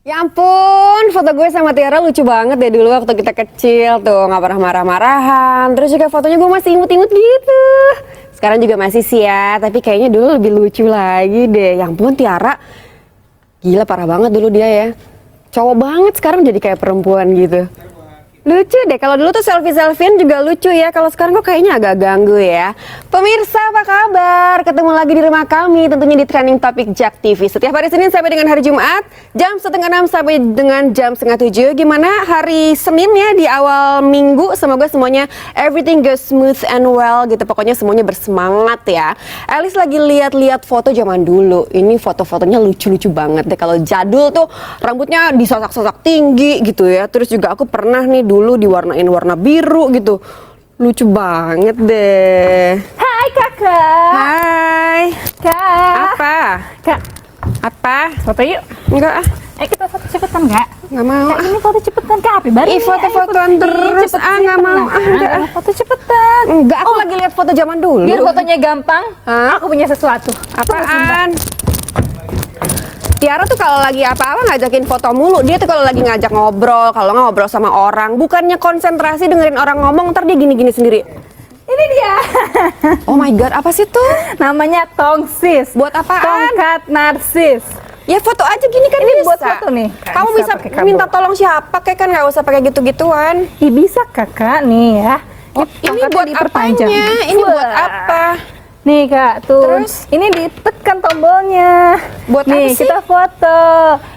Ya ampun, foto gue sama Tiara lucu banget deh dulu waktu kita kecil tuh, nggak pernah marah-marahan. Terus juga fotonya gue masih imut-imut gitu. Sekarang juga masih sih ya, tapi kayaknya dulu lebih lucu lagi deh. Ya ampun Tiara, gila parah banget dulu dia ya. Cowok banget, sekarang jadi kayak perempuan gitu. Lucu deh, kalau dulu tuh selfie-selfiean juga lucu ya. Kalau sekarang kok kayaknya agak ganggu ya. Pemirsa apa kabar? Ketemu lagi di rumah kami, tentunya di Trending Topic JAK TV. Setiap hari Senin sampai dengan hari Jumat, jam 5:30 sampai dengan jam 6:30. Gimana hari Senin ya di awal minggu? Semoga semuanya everything goes smooth and well gitu. Pokoknya semuanya bersemangat ya. Alice lagi lihat-lihat foto zaman dulu. Ini foto-fotonya lucu-lucu banget deh. Kalau jadul tuh rambutnya disosak-sosak tinggi gitu ya. Terus juga aku pernah nih dulu diwarnain warna biru gitu. Lucu banget deh. Hai kakak. Hai. Kak. Apa? Kak, Apa? foto yuk. Enggak ah. Kita foto cepetan nggak? Nggak mau. Kak, ini foto cepetan Kak. Happy Ih, birthday. foto-fotoan terus. Nggak mau. Enggak. Foto cepetan. Enggak, aku lagi lihat foto zaman dulu. Biar fotonya gampang. Hah? Aku punya sesuatu. Apaan? Tiara tuh kalau lagi apa-apa ngajakin foto mulu. Dia tuh kalau lagi ngajak ngobrol, kalau nggak ngobrol sama orang, bukannya konsentrasi dengerin orang ngomong, ntar dia gini-gini sendiri. Ini dia. Oh my god, apa sih tuh? Namanya tongsis. Buat apaan? Tongkat narsis. Ya foto aja gini kan Ini bisa. buat foto nih. Kamu bisa pakai kabel. minta tolong siapa kayak kan, nggak usah pakai gitu-gituan. Ih, bisa kakak nih ya. Oh, ini Tongkatnya buat diperpanjang. apanya? Ini buat Wah. apa? Nih kak, tuh. Terus? Ini ditekan tombolnya. Buat nih, apa sih? kita foto.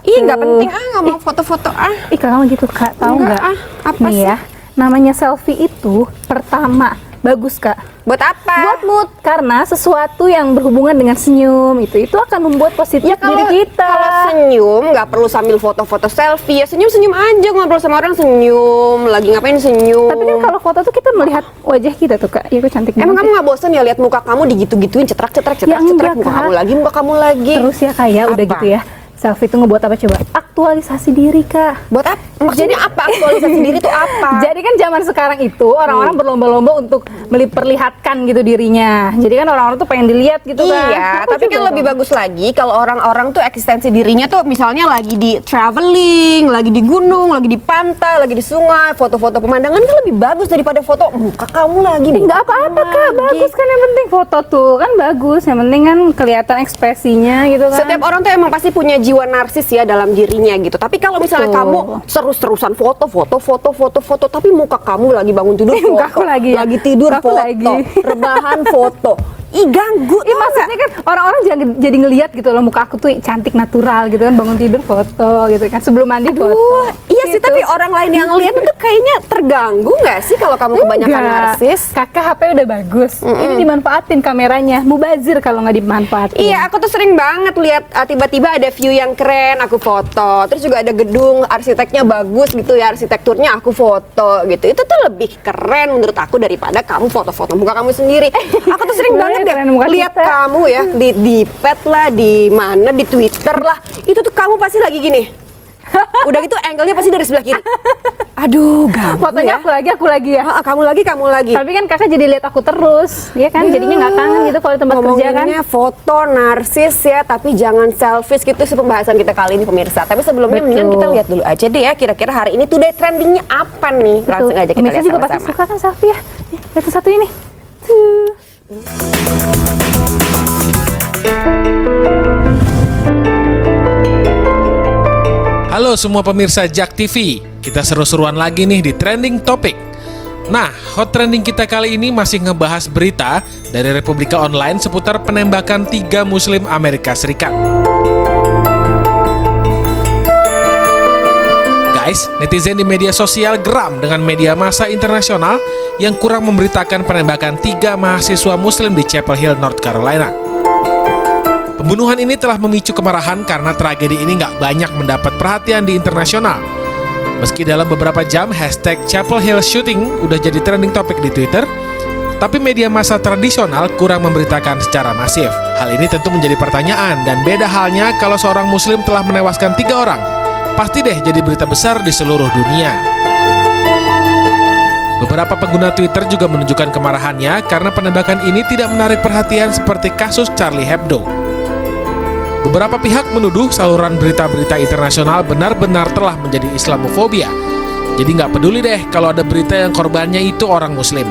Ih, nggak Tuh. penting nggak mau foto-foto ah. Ih, kakak gitu kak, tahu Enggak, nggak? apa Nih sih? ya, namanya selfie itu pertama bagus kak. Buat apa? Buat mood, karena sesuatu yang berhubungan dengan senyum itu akan membuat positif diri kita. Kalau senyum nggak perlu sambil foto-foto selfie ya, senyum-senyum aja, ngobrol sama orang senyum, lagi ngapain senyum. Tapi kan kalau foto tuh kita melihat wajah kita tuh kak, ya aku cantik Emang banget. kamu nggak bosan ya lihat muka kamu digitu-gituin, cetrak-cetrak, Ya enggak, muka Kak. kamu lagi. Terus ya kak ya, udah Apa? gitu ya. Selfie itu ngebuat apa coba? Aktualisasi diri kak. Buat apa? Maksudnya apa? Aktualisasi diri itu apa? Jadi kan zaman sekarang itu orang-orang berlomba-lomba untuk memperlihatkan gitu dirinya. Jadi kan orang-orang tuh pengen dilihat gitu kan. Iya, Aku tapi juga kan lebih dong. bagus lagi kalau orang-orang tuh eksistensi dirinya tuh misalnya lagi di traveling, lagi di gunung, lagi di pantai, lagi di sungai, foto-foto pemandangan kan lebih bagus daripada foto muka kamu lagi. Nggak apa-apa kak, bagus kan yang penting foto tuh kan bagus. Yang penting kan kelihatan ekspresinya gitu kan. Setiap orang tuh emang pasti punya jiwa narsis ya dalam dirinya gitu. Tapi kalau misalnya Betul. kamu terus-terusan foto, tapi muka kamu lagi bangun tidur foto, Muka aku lagi ya. tidur Aku foto, lagi. rebahan foto. Ih ganggu Ih, tau maksudnya nggak? kan orang-orang jadi ngelihat gitu loh muka aku tuh cantik natural gitu kan, bangun tidur foto gitu kan, sebelum mandi foto. Iya sih, Gitu. tapi orang lain yang lihat itu kayaknya terganggu nggak sih kalau kamu kebanyakan Enggak. narsis? Kakak HP udah bagus. Ini dimanfaatin kameranya. Mubazir kalau nggak dimanfaatin. Iya, aku tuh sering banget lihat tiba-tiba ada view yang keren, aku foto. Terus juga ada gedung arsiteknya bagus gitu ya, arsitekturnya aku foto gitu. Itu tuh lebih keren menurut aku daripada kamu foto-foto muka kamu sendiri. Aku tuh sering banget deh Keren muka lihat kita. kamu ya di pet lah, di mana, di Twitter lah. Itu tuh kamu pasti lagi gini. Udah gitu angle-nya pasti dari sebelah kiri. Aduh, ganggu Fotonya ya. aku lagi ya. Kamu lagi. Tapi kan kakak jadi lihat aku terus, ya kan? Jadinya nggak kangen gitu kalau di tempat kerja kan? Ngomonginnya foto narsis ya, tapi jangan selfish gitu sih pembahasan kita kali ini pemirsa. Tapi sebelumnya Betul. mendingan kita lihat dulu aja deh ya, kira-kira hari ini today trendingnya apa nih? Langsung aja kita Pemirsa lihat juga pasti sama-sama. suka kan selfie ya. Nih, lihat satu ini. Tuh. Halo semua pemirsa JAK TV, kita seru-seruan lagi nih di Trending Topic. Nah, hot trending kita kali ini masih ngebahas berita dari Republika Online seputar penembakan 3 Muslim Amerika Serikat. Guys, netizen di media sosial geram dengan media massa internasional yang kurang memberitakan penembakan 3 mahasiswa Muslim di Chapel Hill, North Carolina. Pembunuhan ini telah memicu kemarahan karena tragedi ini nggak banyak mendapat perhatian di internasional. Meski dalam beberapa jam hashtag Chapel Hill Shooting udah jadi trending topik di Twitter, tapi media massa tradisional kurang memberitakan secara masif. Hal ini tentu menjadi pertanyaan dan beda halnya kalau seorang muslim telah menewaskan 3 orang. Pasti deh jadi berita besar di seluruh dunia. Beberapa pengguna Twitter juga menunjukkan kemarahannya karena penembakan ini tidak menarik perhatian seperti kasus Charlie Hebdo. Beberapa pihak menuduh saluran berita-berita internasional benar-benar telah menjadi Islamofobia. Jadi nggak peduli deh kalau ada berita yang korbannya itu orang Muslim.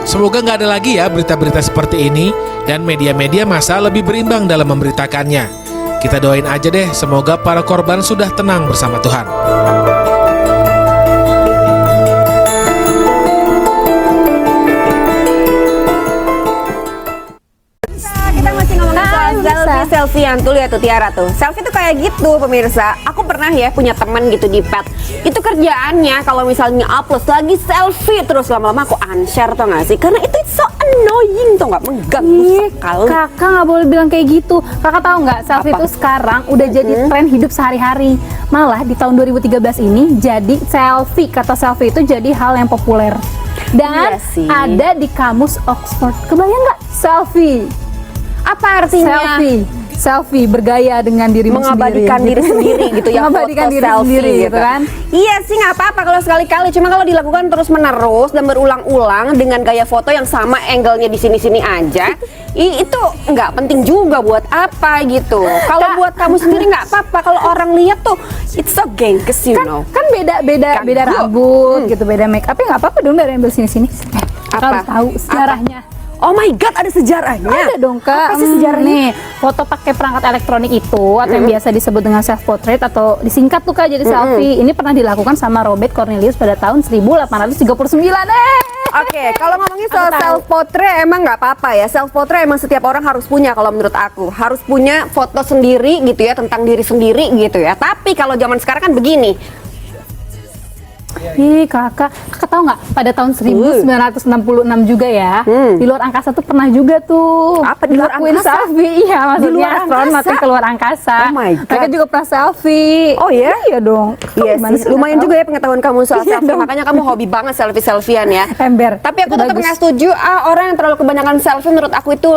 Semoga nggak ada lagi ya berita-berita seperti ini dan media-media massa lebih berimbang dalam memberitakannya. Kita doain aja deh, semoga para korban sudah tenang bersama Tuhan. Kita masih ngomongin soal selfie-selfiean tuh, lihat tuh Tiara tuh. Selfie tuh kayak gitu pemirsa. Aku pernah ya punya teman gitu di pet. Itu kerjaannya kalau misalnya upload lagi selfie terus lama-lama aku unshare tau gak sih? Karena itu so annoying tau gak, mengganggu sekali. Kakak nggak boleh bilang kayak gitu. Kakak tahu nggak, selfie Apa? itu sekarang udah jadi tren hidup sehari-hari. Malah di tahun 2013 ini jadi selfie, kata selfie itu jadi hal yang populer. Dan Iya sih. ada di kamus Oxford. Kebayang nggak selfie? Apa artinya? Selfie bergaya dengan dirimu Mengabadikan sendiri. diri sendiri gitu ya, Mengabadikan foto diri selfie sendiri gitu kan. Iya sih nggak apa-apa kalau sekali-kali, cuma kalau dilakukan terus menerus dan berulang-ulang dengan gaya foto yang sama, angle-nya di sini-sini aja, itu nggak penting juga buat apa gitu. Kalau buat kamu sendiri nggak apa-apa, kalau orang lihat tuh it's so gengges you know. Kan beda Ganggu. rambut gitu, beda make up, nggak apa-apa dong dari ambil sini-sini. Apa? Harus tahu sejarahnya. Oh my god, ada sejarahnya. Ada dong Kak. Apa sih sejarahnya? Nih, foto pakai perangkat elektronik itu atau yang biasa disebut dengan self portrait atau disingkat tuh Kak jadi selfie. Ini pernah dilakukan sama Robert Cornelius pada tahun 1839. Oke, kalau ngomongin soal Aku tahu. self portrait emang nggak apa-apa ya. Self portrait emang setiap orang harus punya kalau menurut aku. Harus punya foto sendiri gitu ya, tentang diri sendiri gitu ya. Tapi kalau zaman sekarang kan begini. Ih kakak tahu nggak pada tahun 1966 juga ya di luar angkasa tuh pernah juga tuh Apa, di luar ngelakuin angkasa? selfie. Iya maksudnya luar astronot angkasa? yang keluar angkasa. Oh my God. Mereka juga pernah selfie. Oh ya? Iya dong. Iya Gimana sih, lumayan nggak juga ya pengetahuan kamu soal Iya selfie. dong. Makanya kamu hobi banget selfie-selfian ya. Ember. Tapi aku Itu tetap bagus. nggak setuju. Orang yang terlalu kebanyakan selfie menurut aku itu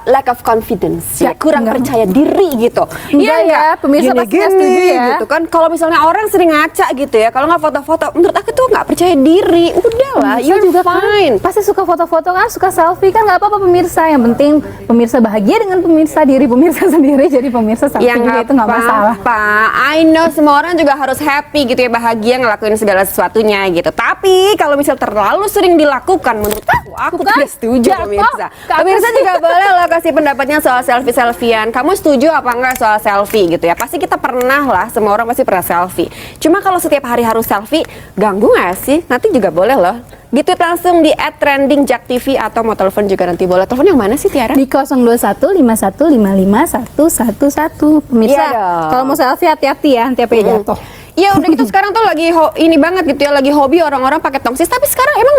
lack of confidence. Ya, kurang enggak. percaya diri gitu. Enggak ya, pemirsa pasti nggak setuju ya. Gitu kan. Kalau misalnya orang sering ngaca gitu ya, kalau nggak foto-foto, menurut aku tuh nggak percaya diri. Udahlah, Pemirsa you're juga kan fine. pasti suka foto-foto kan, suka selfie kan, nggak apa-apa pemirsa. Yang penting pemirsa bahagia dengan pemirsa diri pemirsa sendiri. Jadi pemirsa selfie Ya juga itu nggak masalah. apa-apa. I know semua orang juga harus happy gitu ya, bahagia ngelakuin segala sesuatunya gitu. Tapi kalau misal terlalu sering dilakukan, menurut aku Bukan? tidak setuju Jatuh. pemirsa. Ke Pemirsa atas. juga boleh loh kasih pendapatnya soal selfie-selfian. Kamu setuju apa enggak soal selfie gitu ya? Pasti kita pernah lah, semua orang pasti pernah selfie. Cuma kalau setiap hari harus selfie, ganggu nggak sih? Nanti juga boleh loh. Gitu langsung di @trending_jak_tv atau mau telepon juga nanti boleh. Telepon yang mana sih Tiara? Di 02151551111. Pemirsa, Iya dong. kalau mau selfie hati-hati ya, nanti apa jatuh. Ya udah gitu sekarang tuh lagi ini banget gitu ya, lagi hobi orang-orang pakai tongsis. Tapi sekarang emang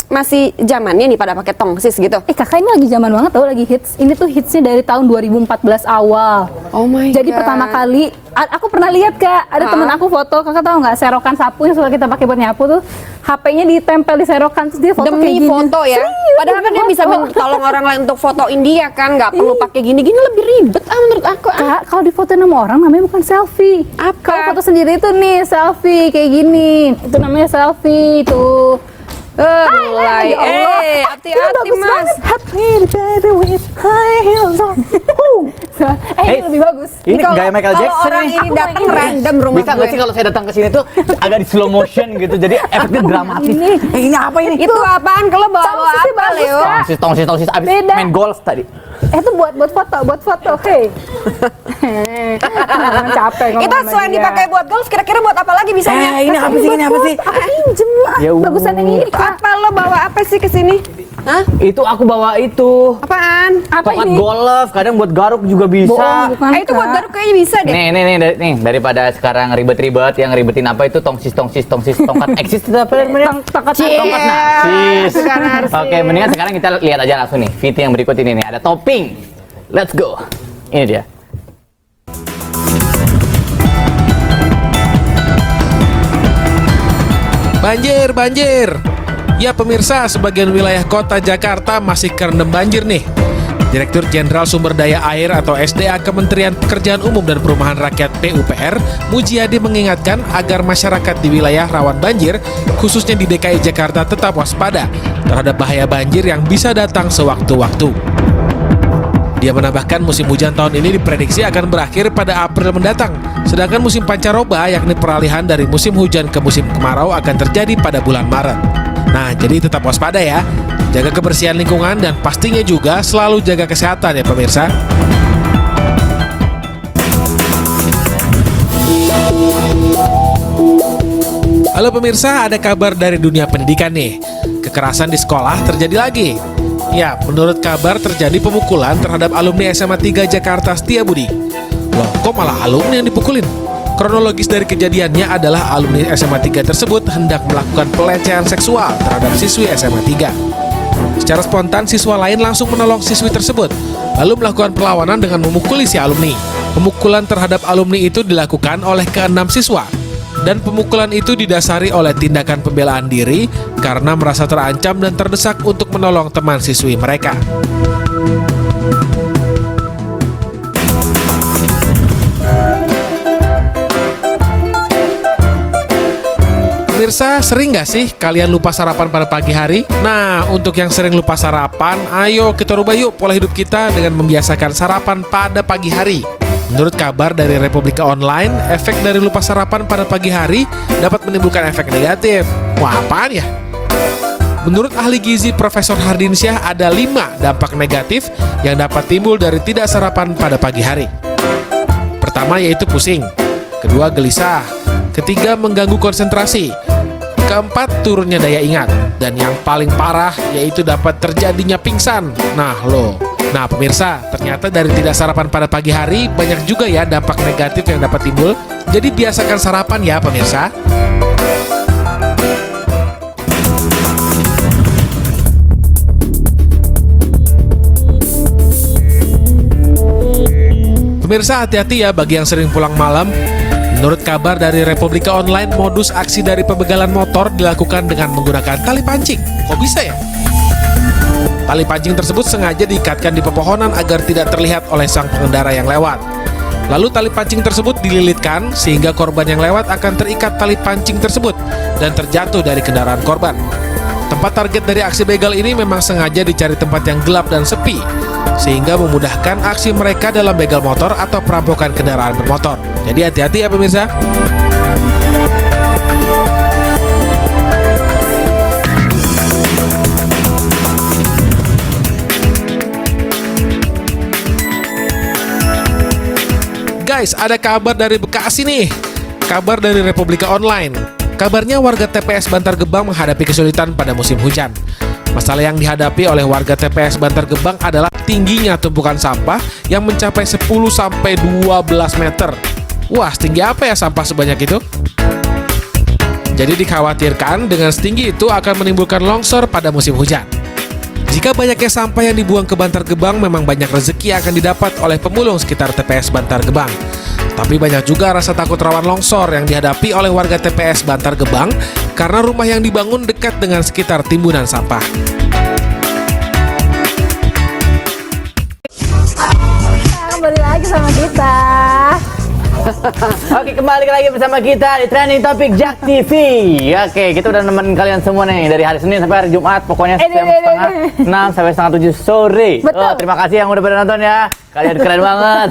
masih zamannya nih pada pakai tongsis gitu. Kakak ini lagi zaman banget tau, lagi hits. Ini tuh hitsnya dari tahun 2014 awal. Oh my Jadi God. pertama kali aku pernah lihat Kak, ada temen aku foto. Kakak tahu nggak serokan sapu yang suka kita pakai buat nyapu tuh, HP-nya ditempel di serokan terus dia foto kayak Demi gini. foto ya. Serius, Padahal kan demi dia bisa foto. tolong orang lain untuk fotoin dia kan, nggak perlu pakai gini-gini, lebih ribet menurut aku. Kak, kalau difoto sama orang namanya bukan selfie. Apa? Kalau foto sendiri itu nih selfie kayak gini. Itu namanya selfie tuh. Mulai. ya Allah. Ini Hati-hati bagus Mas. banget. Happy baby with high heels on. Ini lebih bagus. Ini Kalau- gaya Michael kalau Jackson orang nih. ini datang random rumah Bisa nggak sih kalau saya datang ke sini tuh agak di slow motion gitu, jadi efeknya dramatis. Ini apa ini? Itu apaan? Kalau bawa Tongsisnya apa bagus, Leo? Kak. Tongsis abis Beda. main golf tadi. Itu buat foto. Hey. Capek ngomong Itu sama selain dia. dipakai buat golf, kira-kira buat apa lagi bisanya? Ini apa sih? Ini apa sih? Pinjem lah. Ya Bagusan yang ini, Kak. Apa lo bawa apa sih ke sini? Hah? Itu aku bawa itu. Apaan? Apa Tongkat ini? golf, kadang buat garuk juga bisa. Bohong, bukan, Itu buat Kak. garuk kayaknya bisa deh. Nih, daripada sekarang ribet-ribet, yang ribetin apa itu tongkat eksis itu apa namanya? Tongkat Tongkat narsis. Tongkat narsis. Oke, mendingan sekarang kita lihat aja langsung nih VT yang berikut ini nih, ada topping. Let's go. Ini dia. Banjir. Ya pemirsa, sebagian wilayah kota Jakarta masih kerendam banjir nih. Direktur Jenderal Sumber Daya Air atau SDA Kementerian Pekerjaan Umum dan Perumahan Rakyat PUPR, Mujiadi mengingatkan agar masyarakat di wilayah rawan banjir, khususnya di DKI Jakarta tetap waspada terhadap bahaya banjir yang bisa datang sewaktu-waktu. Dia Dia menambahkan musim hujan tahun ini diprediksi akan berakhir pada April mendatang. Sedangkan musim pancaroba, yakni peralihan dari musim hujan ke musim kemarau, akan terjadi pada bulan Maret. Nah, jadi tetap waspada ya. Jaga kebersihan lingkungan dan pastinya juga selalu jaga kesehatan ya pemirsa. Halo pemirsa, ada kabar dari dunia pendidikan nih. Kekerasan di sekolah terjadi lagi. Ya, menurut kabar terjadi pemukulan terhadap alumni SMA 3 Jakarta Setiabudi. Loh, kok malah alumni yang dipukulin? Kronologis dari kejadiannya adalah alumni SMA 3 tersebut hendak melakukan pelecehan seksual terhadap siswi SMA 3. Secara spontan, siswa lain langsung menolong siswi tersebut, lalu melakukan perlawanan dengan memukuli si alumni. Pemukulan terhadap alumni itu dilakukan oleh ke-6 siswa. Dan pemukulan itu didasari oleh tindakan pembelaan diri karena merasa terancam dan terdesak untuk menolong teman siswi mereka. Pemirsa, sering nggak sih kalian lupa sarapan pada pagi hari? Nah, untuk yang sering lupa sarapan, ayo kita rubah yuk pola hidup kita dengan membiasakan sarapan pada pagi hari. Menurut kabar dari Republika Online, efek dari lupa sarapan pada pagi hari dapat menimbulkan efek negatif. Wah, apaan ya? Menurut ahli gizi Profesor Hardinsyah, ada 5 dampak negatif yang dapat timbul dari tidak sarapan pada pagi hari. Pertama yaitu pusing, kedua gelisah, ketiga mengganggu konsentrasi, keempat turunnya daya ingat, dan yang paling parah yaitu dapat terjadinya pingsan. Nah pemirsa, ternyata dari tidak sarapan pada pagi hari banyak juga ya dampak negatif yang dapat timbul. Jadi biasakan sarapan ya pemirsa. Pemirsa, hati-hati ya bagi yang sering pulang malam. Menurut kabar dari Republika Online, modus aksi dari pembegalan motor dilakukan dengan menggunakan tali pancing. Kok bisa ya? Tali pancing tersebut sengaja diikatkan di pepohonan agar tidak terlihat oleh sang pengendara yang lewat. Lalu tali pancing tersebut dililitkan sehingga korban yang lewat akan terikat tali pancing tersebut dan terjatuh dari kendaraan korban. Tempat target dari aksi begal ini memang sengaja dicari tempat yang gelap dan sepi, sehingga memudahkan aksi mereka dalam begal motor atau perampokan kendaraan bermotor. Jadi hati-hati ya pemirsa. Guys, ada kabar dari Bekasi nih. Kabar dari Republika Online. Kabarnya warga TPS Bantar Gebang menghadapi kesulitan pada musim hujan. Masalah yang dihadapi oleh warga TPS Bantar Gebang adalah tingginya tumpukan sampah yang mencapai 10-12 meter. Wah, setinggi apa ya sampah sebanyak itu? Jadi dikhawatirkan dengan setinggi itu akan menimbulkan longsor pada musim hujan. Jika banyaknya sampah yang dibuang ke Bantar Gebang, memang banyak rezeki yang akan didapat oleh pemulung sekitar TPS Bantar Gebang. Tapi banyak juga rasa takut rawan longsor yang dihadapi oleh warga TPS Bantar Gebang karena rumah yang dibangun dekat dengan sekitar timbunan sampah. Kembali lagi sama kita. Oke, kembali lagi bersama kita di Trending Topic Jak TV. Oke, kita udah nemenin kalian semua nih dari hari Senin sampai hari Jumat. Pokoknya jam setengah 6 sampai setengah 7 sore. Betul. Terima kasih yang udah pada nonton ya. Kalian keren banget.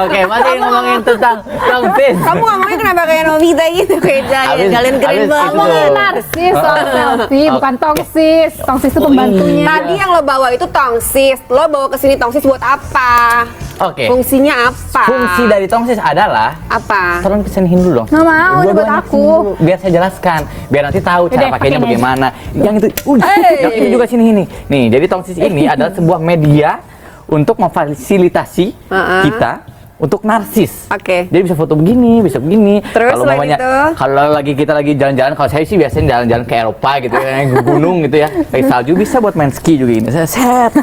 Oke, masih ngomongin tentang tongsis. Kamu ngomongnya kenapa kayak Novita gitu, kayak Giant. Kalian keren Abis banget. Ngomongin narsis soal selfie, bukan tongsis. Tongsis itu pembantunya. Tadi yang lo bawa itu tongsis. Lo bawa ke sini tongsis buat apa? Oke. Fungsinya apa? Fungsi dari tongsis adalah apa? tolong kesiniin dulu dong. Nggak mau, ini buat aku. Biar saya jelaskan, biar nanti tahu cara Udah, pakainya pakein aja. bagaimana. Yang itu, yang itu juga sini. Nih, jadi tongsis ini adalah sebuah media untuk memfasilitasi kita untuk narsis. Oke. Jadi bisa foto begini, bisa begini. Terus Kalau selain mamanya, itu? kalau kita lagi jalan-jalan, kalau saya sih biasanya jalan-jalan ke Eropa gitu ya, ke gunung gitu ya. Kayak salju bisa buat main ski juga ini. Set,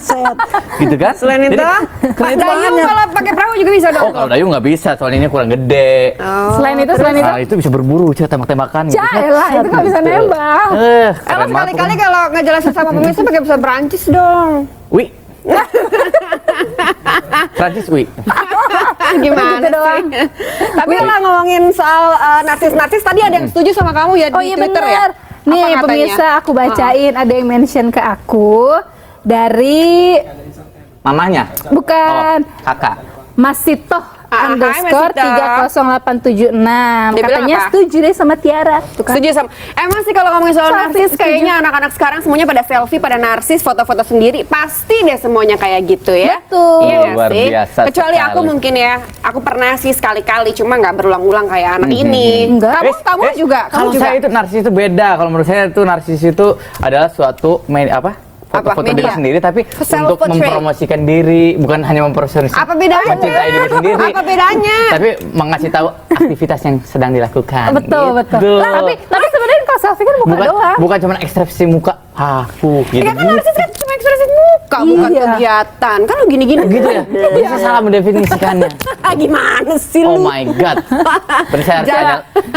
gitu kan? Selain itu, keren Pak banget. Dayu kalau pakai perahu juga bisa dong. Oh, kalau Dayu nggak bisa, soalnya ini kurang gede. Selain itu, Nah, itu bisa berburu, tembak-tembakan gitu. Jaelah, itu nggak bisa nembak. Emang Keren banget. sekali-kali kalau ngejelasin sama pemirsa pakai bahasa Perancis dong. Wih. Prancis, wih. Gimana Gitu doang. sih? Tapi kalau ngomongin soal narsis-narsis, tadi ada yang setuju sama kamu ya Oh di iya Twitter benar. ya? Nih Apa katanya? pemirsa, aku bacain ada yang mention ke aku dari Mamanya? Bukan. Oh, kakak. Masitoh Hai, underscore Masitoh. 30876. Dia bilang Katanya apa? setuju deh sama Tiara. Tuh kan. Setuju sama. Emang sih kalau ngomongin soal Selfie, narsis, setuju. kayaknya anak-anak sekarang semuanya pada selfie, pada narsis, foto-foto sendiri. Pasti deh semuanya kayak gitu ya. Betul. Iya nggak Luar sih? biasa Kecuali aku sekali. mungkin ya, aku pernah sih sekali-kali, cuma nggak berulang-ulang kayak anak ini. Enggak. Kamu juga. Kamu Kalau juga. saya itu narsis itu beda. Kalau menurut saya itu narsis itu adalah suatu foto-foto diri Media. sendiri tapi untuk Self-portrait. mempromosikan diri, bukan hanya mempromosikan Apa bedanya? mencintai diri sendiri. Apa bedanya? Tapi mengasih tahu aktivitas yang sedang dilakukan. Betul, gitu. betul. Tapi sebenarnya kalau selfie kan muka doang. Bukan cuma ekspresi muka aku gitu. Ya kan narsis kan cuma ekspresi muka, bukan Iya. kegiatan. Kan lu gini-gini. Gitu ya. Bisa salah mendefinisikannya. Gimana sih Oh lu? my god.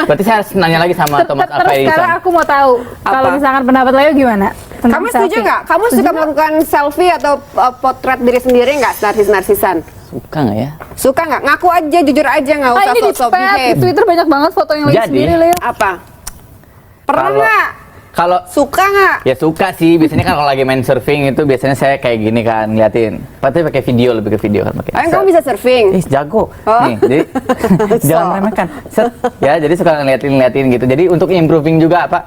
Berarti saya harus nanya lagi sama Thomas Terus Alva sekarang Edison. aku mau tahu kalau Apa? misalkan pendapat Leo gimana? Tentang Kamu setuju selfie? nggak? Kamu suka melakukan selfie atau potret diri sendiri nggak? Narsis-narsisan? Suka nggak ya? Suka nggak? Ngaku aja, jujur aja, nggak usah ini di sok-sok spam, di behave. Twitter banyak banget foto yang lagi Jadi, sendiri Leo. Apa? Pernah Kalau- nggak? Kalau Suka nggak? ya suka sih, biasanya kan kalau lagi main surfing itu biasanya saya kayak gini kan ngeliatin. Tapi pakai video, lebih ke video kan pakai. Kamu bisa surfing? Jago. Oh. Nih, jadi jangan remehkan. Set. Ya, jadi suka ngeliatin gitu. Jadi untuk improving juga apa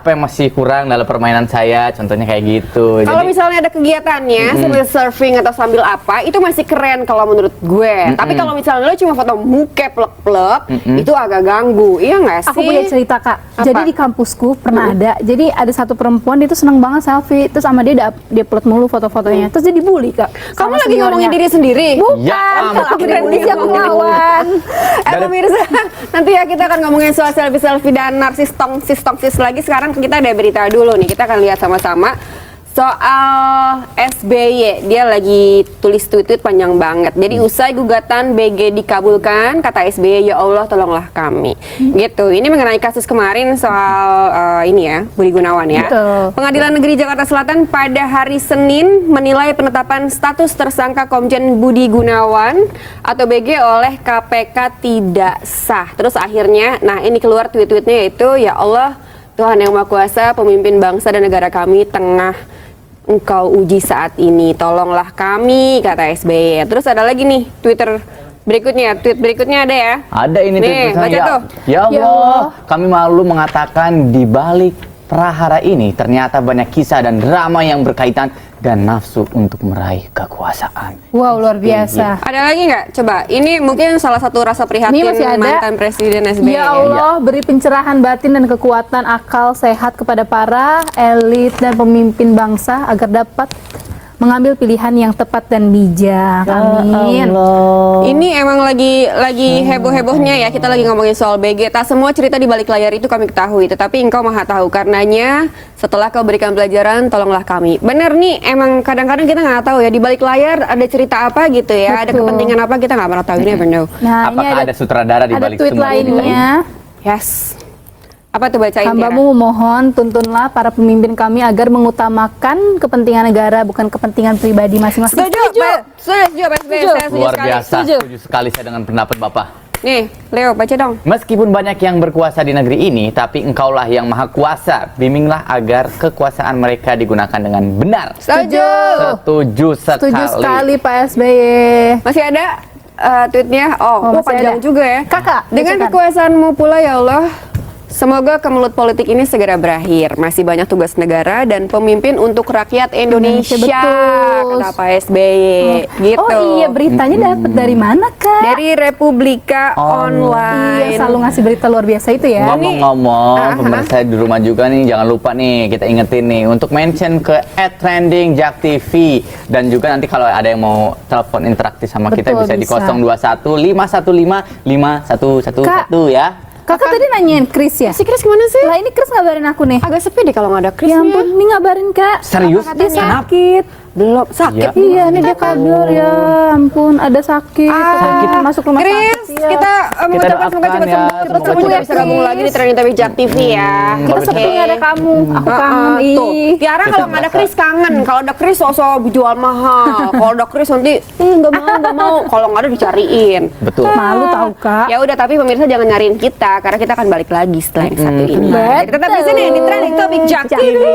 yang masih kurang dalam permainan saya, contohnya kayak gitu. Kalau Jadi misalnya ada kegiatannya sambil surfing atau sambil apa, itu masih keren kalau menurut gue. Tapi kalau misalnya lo cuma foto muka plek-plek, itu agak ganggu. Iya nggak sih? Aku punya cerita Kak. Apa? Jadi di kampusku pernah ada. Jadi ada satu perempuan dia tuh seneng banget selfie. Terus sama dia dia upload mulu foto-fotonya. Terus dia dibully Kak. Kamu sama lagi seniornya. ngomongin diri sendiri? Bukan. Ya Kalau aku ampun. dibully siapa ngelawan? Pemirsa, nanti ya kita akan ngomongin soal selfie-selfie dan narsis tongsis lagi. Sekarang kita ada berita dulu nih, kita akan lihat sama-sama soal SBY. Dia lagi tulis tweet panjang banget. Jadi usai gugatan BG dikabulkan, kata SBY, ya Allah tolonglah kami. Gitu. Ini mengenai kasus kemarin soal ini ya, Budi Gunawan ya. Betul. Pengadilan Negeri Jakarta Selatan pada hari Senin menilai penetapan status tersangka Komjen Budi Gunawan atau BG oleh KPK tidak sah. Terus akhirnya, nah ini keluar tweet-tweetnya yaitu, ya Allah Tuhan yang Maha Kuasa, pemimpin bangsa dan negara kami tengah Engkau uji saat ini, tolonglah kami, kata SBY. Terus ada lagi nih tweet berikutnya ada ya. ada ini Nih, tulisannya, baca tuh. Ya Ya Allah, kami malu mengatakan di balik prahara ini ternyata banyak kisah dan drama yang berkaitan dan nafsu untuk meraih kekuasaan. Wow, luar biasa. Ada lagi nggak? Coba, ini mungkin salah satu rasa prihatin Ini masih ada. mantan Presiden SBY. Ya Allah, beri pencerahan batin dan kekuatan akal sehat kepada para elit dan pemimpin bangsa agar dapat mengambil pilihan yang tepat dan bijak. Amin. Ini emang lagi heboh-hebohnya ya, kita lagi ngomongin soal BG. Tak semua cerita di balik layar itu kami ketahui, tetapi engkau maha tahu. Karenanya setelah kau berikan pelajaran, tolonglah kami. Bener nih, emang kadang-kadang kita nggak tahu ya, di balik layar ada cerita apa gitu ya, ada Betul. kepentingan apa, kita nggak pernah tahu, ini never know. Nah, Apakah ini ada sutradara di ada balik tweet semua ini? lainnya. Yes. Apa tuh bacain, Tiara? Hambamu memohon tuntunlah para pemimpin kami agar mengutamakan kepentingan negara bukan kepentingan pribadi masing-masing. Setuju, Pak SBY, Setuju. saya setuju Luar sekali. biasa, Setuju. setuju sekali saya dengan pendapat Bapak. Nih, Leo, baca dong. Meskipun banyak yang berkuasa di negeri ini, tapi engkaulah yang maha kuasa. Bimbinglah agar kekuasaan mereka digunakan dengan benar. Setuju. Setuju sekali. Setuju sekali Pak SBY. Masih ada tweetnya? Oh, Oh, masih panjang ada. juga ya. Kakak, Dengan bacakan. kekuasaanmu pula ya Allah, semoga kemelut politik ini segera berakhir. Masih banyak tugas negara dan pemimpin untuk rakyat Indonesia. Betul. Kata Pak SBY. Gitu. Oh iya, beritanya dapat dari mana Kak? Dari Republika Online. Iya, selalu ngasih berita luar biasa itu ya. Ngomong-ngomong, pemirsa di rumah juga nih, jangan lupa nih, kita ingetin nih, untuk mention ke @trendingjak.tv. Dan juga nanti kalau ada yang mau telepon interaktif sama kita, Betul, bisa di bisa. 021 515 5111 ya. Kakak tadi nanyain Chris ya? Si Chris kemana sih? Lah ini Chris ngabarin aku nih. Agak sepi deh kalau nggak ada Chris. Ya nih ampun, ini ngabarin Kak. Serius? Dia sakit. Belum sakit. Iya, ini dia kabur ya ampun, ada sakit. Sakit. Masuk rumah Chris, sakit. Iya. kita mengucapkan semoga doakan cepat ya, sembuh, cepat semoga sembuh, cepat bisa gabung Chris. lagi di Trending Topic Jak TV ya. Kita Oke. seperti nggak ada kamu. Aku kangen. Tuh, Ih. Tiara kalau nggak ada Chris kangen. Kalau ada Chris sosok jual mahal. Kalau ada Chris nanti, nggak mau. Kalau nggak ada dicariin. Betul. Malu tahu Kak. Ya udah, tapi pemirsa jangan nyariin kita karena kita akan balik lagi setelah yang satu ini. Betul. Jadi tetap di sini di Trending Topic Jak Jak TV.